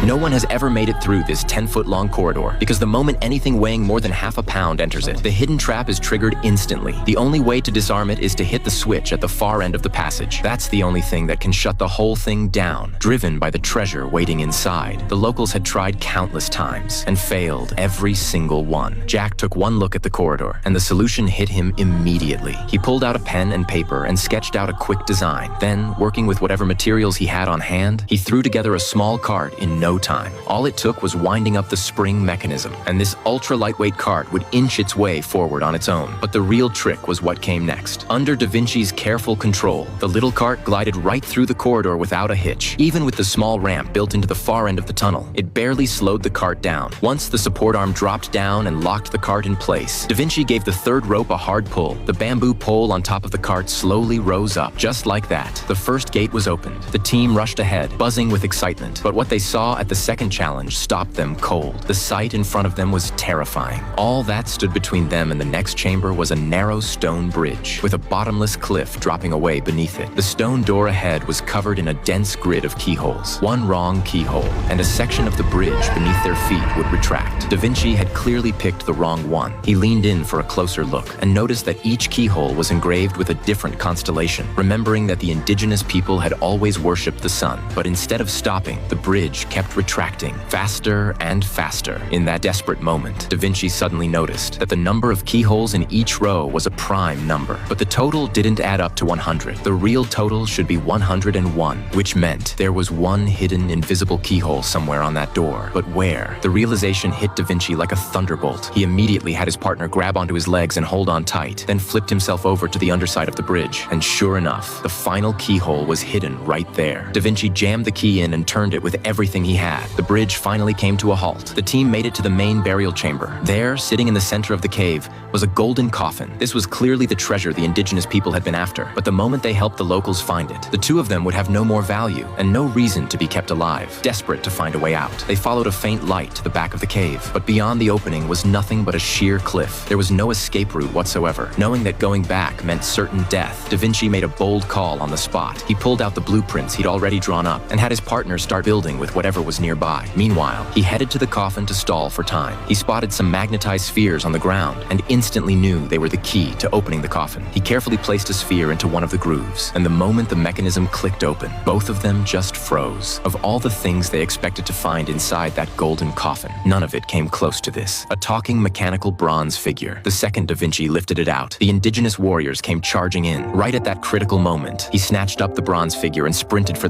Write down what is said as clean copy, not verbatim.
No one has ever made it through this 10-foot-long corridor because the moment anything weighing more than half a pound enters it, the hidden trap is triggered instantly. The only way to disarm it is to hit the switch at the far end of the passage. That's the only thing that can shut the whole thing down, driven by the treasure waiting inside. The locals had tried countless times and failed every single one. Jack took one look at the corridor, and the solution hit him immediately. He pulled out a pen and paper and sketched out a quick design. Then, working with whatever materials he had on hand, he threw together a small cart in no time. All it took was winding up the spring mechanism, and this ultra-lightweight cart would inch its way forward on its own. But the real trick was what came next. Under Da Vinci's careful control, the little cart glided right through the corridor without a hitch. Even with the small ramp built into the far end of the tunnel, it barely slowed the cart down. Once the support arm dropped down and locked the cart in place, Da Vinci gave the third rope a hard pull. The bamboo pole on top of the cart slowly rose up. Just like that, the first gate was opened. The team rushed ahead, buzzing with excitement. But what they saw at the second challenge stopped them cold. The sight in front of them was terrifying. All that stood between them and the next chamber was a narrow stone bridge, with a bottomless cliff dropping away beneath it. The stone door ahead was covered in a dense grid of keyholes. One wrong keyhole, and a section of the bridge beneath their feet would retract. Da Vinci had clearly picked the wrong one. He leaned in for a closer look and noticed that each keyhole was engraved with a different constellation, remembering that the indigenous people had always worshipped the sun. But instead of stopping, the bridge kept retracting, faster and faster. In that desperate moment, Da Vinci suddenly noticed that the number of keyholes in each row was a prime number. But the total didn't add up to 100. The real total should be 101, which meant there was one hidden invisible keyhole somewhere on that door. But where? The realization hit Da Vinci like a thunderbolt. He immediately had his partner grab onto his legs and hold on tight, then flipped himself over to the underside of the bridge. And sure enough, the final keyhole was hidden right there. Da Vinci jammed the key in and turned it with everything he had. The bridge finally came to a halt. The team made it to the main burial chamber. There, sitting in the center of the cave, was a golden coffin. This was clearly the treasure the indigenous people had been after, but the moment they helped the locals find it, the two of them would have no more value and no reason to be kept alive. Desperate to find a way out, they followed a faint light to the back of the cave, but beyond the opening was nothing but a sheer cliff. There was no escape route whatsoever. Knowing that going back meant certain death, Da Vinci made a bold call on the spot. He pulled out the blueprints he'd already drawn up and had his partner start building with whatever was nearby. Meanwhile, he headed to the coffin to stall for time. He spotted some magnetized spheres on the ground and instantly knew they were the key to opening the coffin. He carefully placed a sphere into one of the grooves, and the moment the mechanism clicked open, both of them just froze. Of all the things they expected to find inside that golden coffin, none of it came close to this. A talking mechanical bronze figure. The second Da Vinci lifted it out, the indigenous warriors came charging in. Right at that critical moment, he snatched up the bronze figure and sprinted for